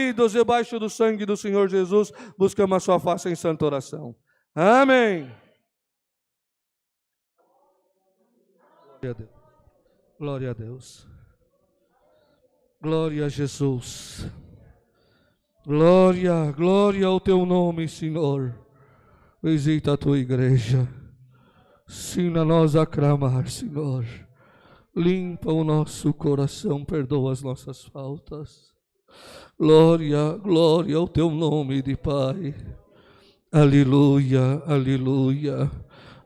Unidos debaixo do sangue do Senhor Jesus, buscamos a sua face em santa oração. Amém. Glória a Deus. Glória a Deus. Glória a Jesus. Glória, glória ao teu nome, Senhor. Visita a tua igreja. Ensina nós a clamar, Senhor. Limpa o nosso coração, perdoa as nossas faltas. Glória, glória ao teu nome de Pai. Aleluia, aleluia.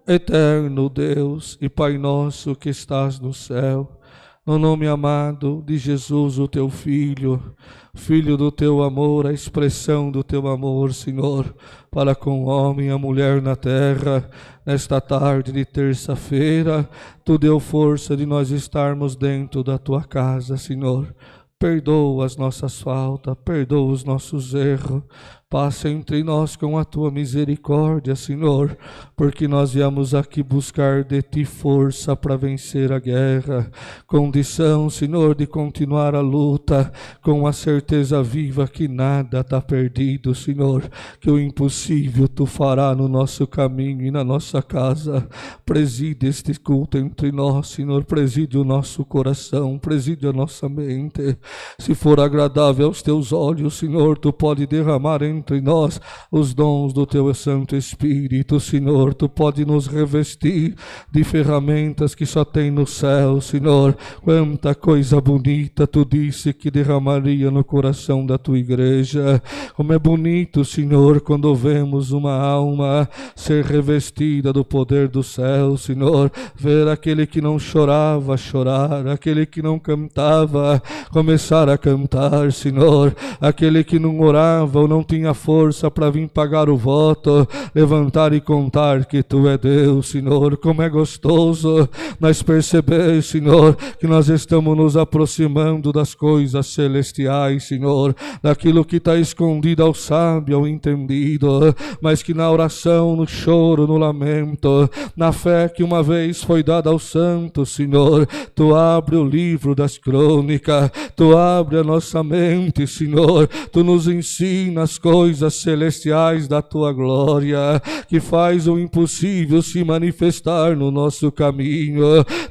Eterno Deus e Pai nosso que estás no céu, no nome amado de Jesus, o teu Filho, Filho do teu amor, a expressão do teu amor, Senhor, para com o homem e a mulher na terra, nesta tarde de terça-feira, tu deu força de nós estarmos dentro da tua casa, Senhor. Perdoa as nossas faltas, perdoa os nossos erros, passa entre nós com a tua misericórdia, Senhor, porque nós viemos aqui buscar de ti força para vencer a guerra, condição, Senhor, de continuar a luta, com a certeza viva que nada está perdido, Senhor, que o impossível tu fará no nosso caminho e na nossa casa. Preside este culto entre nós, Senhor, preside o nosso coração, preside a nossa mente. Se for agradável aos teus olhos, Senhor, tu pode derramar entre nós os dons do teu Santo Espírito, Senhor. Tu pode nos revestir de ferramentas que só tem no céu, Senhor. Quanta coisa bonita tu disse que derramaria no coração da tua igreja. Como é bonito, Senhor, quando vemos uma alma ser revestida do poder do céu, Senhor. Ver aquele que não chorava chorar, aquele que não cantava começar a cantar, Senhor. Aquele que não orava ou não tinha força para vir pagar o voto, levantar e contar que tu é Deus, Senhor. Como é gostoso nós perceber, Senhor, que nós estamos nos aproximando das coisas celestiais, Senhor, daquilo que está escondido ao sábio, ao entendido, mas que na oração, no choro, no lamento, na fé que uma vez foi dada aos santos, Senhor, tu abre o livro das crônicas, tu abre a nossa mente, Senhor, tu nos ensina as coisas celestiais da tua glória, que faz o impossível se manifestar no nosso caminho.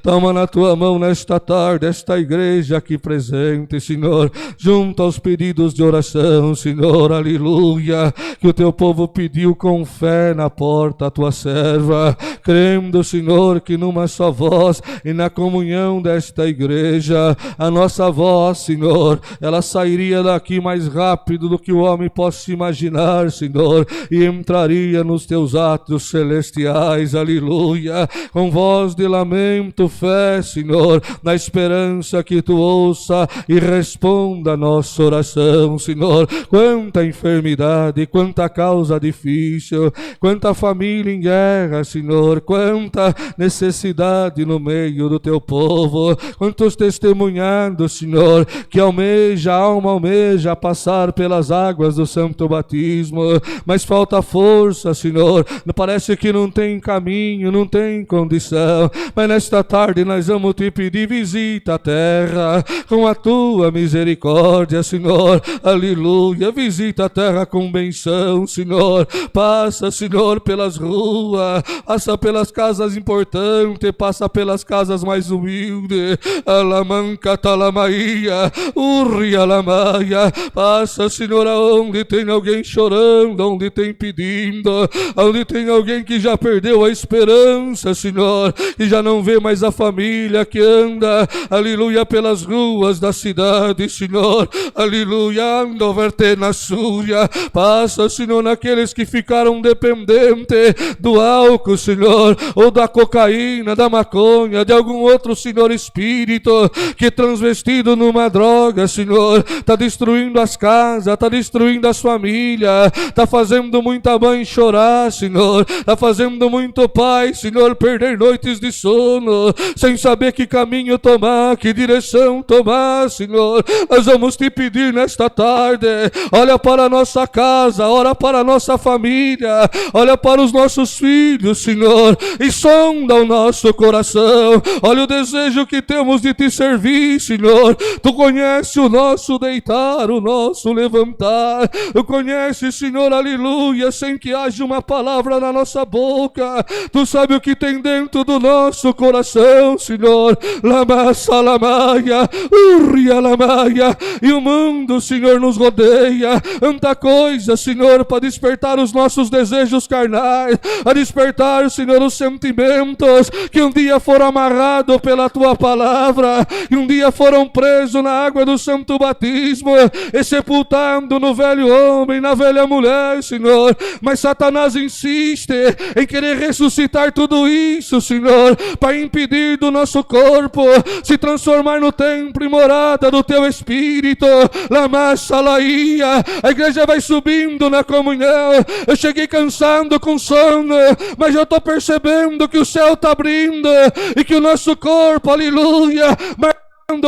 Toma na tua mão nesta tarde esta igreja aqui presente, Senhor, junto aos pedidos de oração, Senhor, aleluia, que o teu povo pediu com fé na porta, a tua serva, crendo, Senhor, que numa só voz e na comunhão desta igreja, a nossa voz, Senhor, ela sairia daqui mais rápido do que o homem possa imaginar, Senhor, e entraria nos teus atos celestiais, aleluia, com voz de lamento, fé, Senhor, na esperança que tu ouça e responda a nossa oração, Senhor. Quanta enfermidade, quanta causa difícil, quanta família em guerra, Senhor, quanta necessidade no meio do teu povo, quantos testemunhados, Senhor, que almeja, a alma almeja passar pelas águas do santo batismo, mas falta força, Senhor, parece que não tem caminho, não tem condição, mas nesta tarde nós vamos te pedir, visita a terra com a tua misericórdia, Senhor, aleluia, visita a terra com benção, Senhor, passa, Senhor, pelas ruas, passa pelas casas importantes, passa pelas casas mais humildes, alamanca talamaia, urrialamaia, passa, Senhor, aonde tem alguém chorando, onde tem pedindo, onde tem alguém que já perdeu a esperança, Senhor, e já não vê mais a família que anda, aleluia, pelas ruas da cidade, Senhor, aleluia, ando verte na súria, passa, Senhor, naqueles que ficaram dependentes do álcool, Senhor, ou da cocaína, da maconha, de algum outro, Senhor, espírito, que transvestido numa droga, Senhor, está destruindo as casas, está destruindo as famílias, família, está fazendo muita mãe chorar, Senhor, está fazendo muito pai, Senhor, perder noites de sono, sem saber que caminho tomar, que direção tomar, Senhor. Nós vamos te pedir nesta tarde, olha para a nossa casa, olha para a nossa família, olha para os nossos filhos, Senhor, e sonda o nosso coração, olha o desejo que temos de te servir, Senhor. Tu conhece o nosso deitar, o nosso levantar, tu conhece, Senhor, aleluia, sem que haja uma palavra na nossa boca, tu sabe o que tem dentro do nosso coração, Senhor. Lama salamaia, urria lamaia, e o mundo, Senhor, nos rodeia, tanta coisa, Senhor, para despertar os nossos desejos carnais, a despertar, Senhor, os sentimentos que um dia foram amarrados pela tua palavra, e um dia foram presos na água do santo batismo e sepultando no velho homem, na velha mulher, Senhor. Mas Satanás insiste em querer ressuscitar tudo isso, Senhor, para impedir do nosso corpo se transformar no templo e morada do teu Espírito. Lama salaia, a igreja vai subindo na comunhão. Eu cheguei cansado com sono, mas eu estou percebendo que o céu está abrindo e que o nosso corpo, aleluia, marcado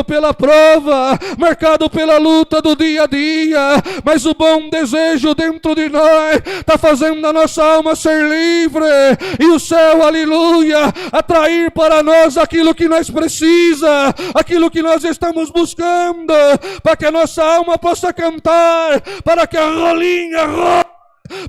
pela prova, marcado pela luta do dia a dia, mas o bom desejo dentro de nós está fazendo a nossa alma ser livre, e o céu, aleluia, atrair para nós aquilo que nós precisa, aquilo que nós estamos buscando, para que a nossa alma possa cantar, para que a rolinha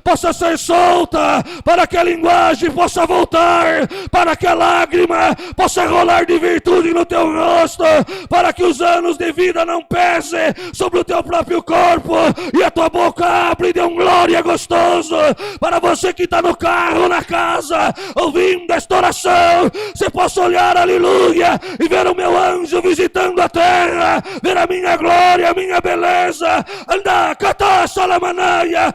possa ser solta, para que a linguagem possa voltar, para que a lágrima possa rolar de virtude no teu rosto, para que os anos de vida não pesem sobre o teu próprio corpo, e a tua boca abre de um glória gostoso, para você que está no carro, na casa, ouvindo esta oração, você possa olhar, aleluia, e ver o meu anjo visitando a terra, ver a minha glória, a minha beleza, anda, catá, salamanaia,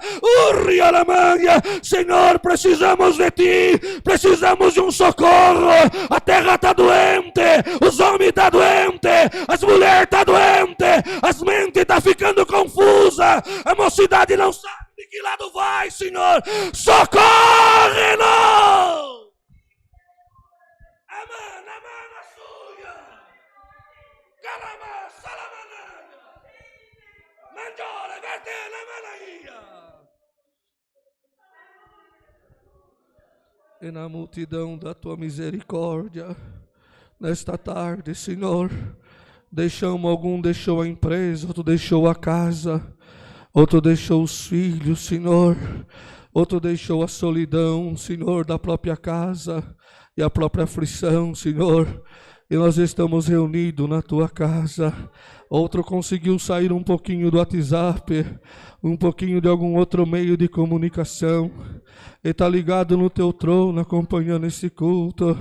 Alemanha. Senhor, precisamos de ti, precisamos de um socorro. A terra está doente, os homens estão doentes, as mulheres estão doentes, as mentes estão ficando confusas, a mocidade não sabe de que lado vai, Senhor. Socorre-nos! Amém, amém, a sua. Calama, salamana. Mangiare, vertene, manaia. E na multidão da tua misericórdia, nesta tarde, Senhor, algum deixou a empresa, outro deixou a casa, outro deixou os filhos, Senhor, outro deixou a solidão, Senhor, da própria casa e a própria aflição, Senhor, e nós estamos reunidos na tua casa. Outro conseguiu sair um pouquinho do WhatsApp, um pouquinho de algum outro meio de comunicação, e está ligado no teu trono, acompanhando esse culto,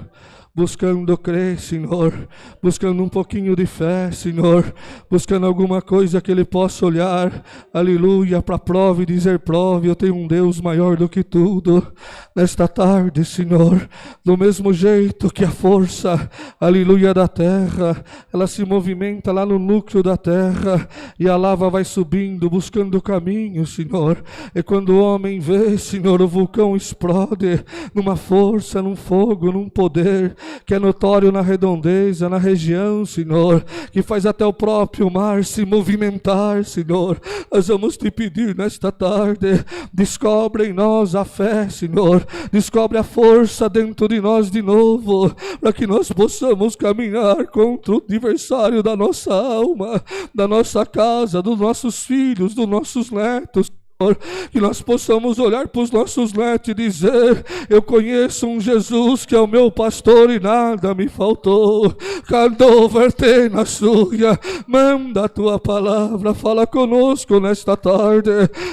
buscando crer, Senhor, buscando um pouquinho de fé, Senhor, buscando alguma coisa que ele possa olhar, aleluia, para a prova e dizer: prove, eu tenho um Deus maior do que tudo. Nesta tarde, Senhor, do mesmo jeito que a força, aleluia, da terra, ela se movimenta lá no núcleo da terra, e a lava vai subindo, buscando o caminho, Senhor, e quando o homem vê, Senhor, o vulcão explode numa força, num fogo, num poder que é notório na redondeza, na região, Senhor, que faz até o próprio mar se movimentar, Senhor. Nós vamos te pedir nesta tarde, descobre em nós a fé, Senhor, descobre a força dentro de nós de novo, para que nós possamos caminhar contra o adversário da nossa alma, da nossa casa, dos nossos filhos, dos nossos netos. Que nós possamos olhar para os nossos netos e dizer: eu conheço um Jesus que é o meu pastor e nada me faltou. Candoverte na sua, manda a tua palavra, fala conosco nesta tarde,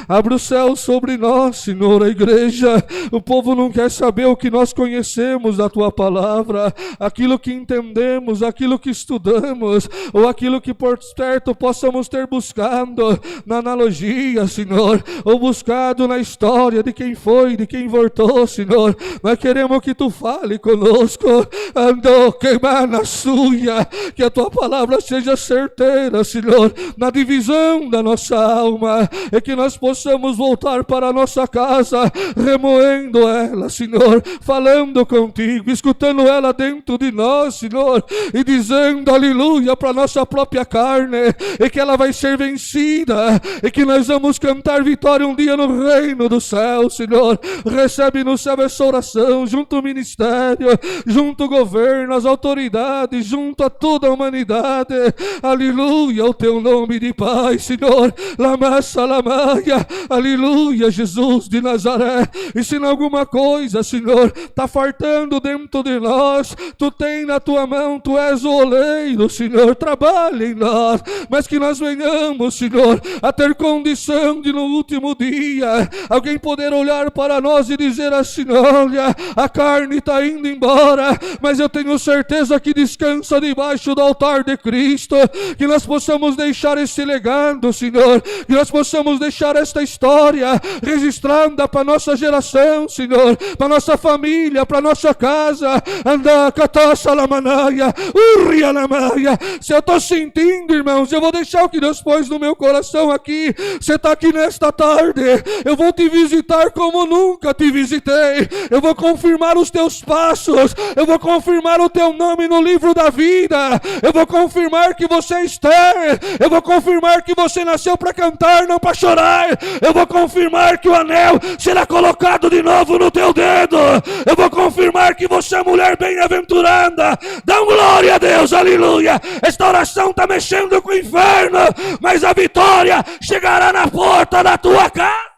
abre o céu sobre nós, Senhor. A igreja, o povo não quer saber o que nós conhecemos da tua palavra, aquilo que entendemos, aquilo que estudamos, ou aquilo que por certo possamos ter buscado na analogia, Senhor. ou buscado na história de quem foi, de quem voltou, Senhor. Nós queremos que tu fale conosco. Andou queimar na sua, que a tua palavra seja certeira, Senhor, na divisão da nossa alma, e que nós possamos voltar para a nossa casa, remoendo ela, Senhor, falando contigo, escutando ela dentro de nós, Senhor, e dizendo aleluia para nossa própria carne, e que ela vai ser vencida, e que nós vamos cantar vitória um dia no reino do céu, Senhor. Recebe no céu essa oração, junto ao ministério, junto ao governo, às autoridades, junto a toda a humanidade. Aleluia, o teu nome de paz, Senhor. Lamassa, lamaia, aleluia, Jesus de Nazaré. E se alguma coisa, Senhor, está fartando dentro de nós, tu tem na tua mão, tu és o oleiro, Senhor, trabalha em nós, mas que nós venhamos, Senhor, a ter condição de no último dia, alguém poder olhar para nós e dizer assim, olha, a carne está indo embora, mas eu tenho certeza que descansa debaixo do altar de Cristo, que nós possamos deixar esse legado, Senhor, que nós possamos deixar esta história registrada para nossa geração, Senhor, para nossa família, para nossa casa. Anda, catassa lamanaia, urria lamaia. Se eu estou sentindo, irmãos, eu vou deixar o que Deus pôs no meu coração aqui. Você está aqui nesta tarde, eu vou te visitar como nunca te visitei. Eu vou confirmar os teus passos, eu vou confirmar o teu nome no livro da vida, eu vou confirmar que você é Esther, eu vou confirmar que você nasceu para cantar, não para chorar. Eu vou confirmar que o anel será colocado de novo no teu dedo. Eu vou confirmar que você é mulher bem-aventurada. Dá glória a Deus, aleluia. Esta oração está mexendo com o inferno, mas a vitória chegará na porta da tua casa.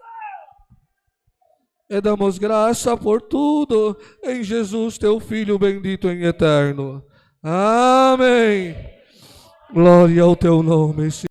E damos graça por tudo em Jesus, teu Filho bendito em eterno. Amém. Glória ao teu nome, Senhor.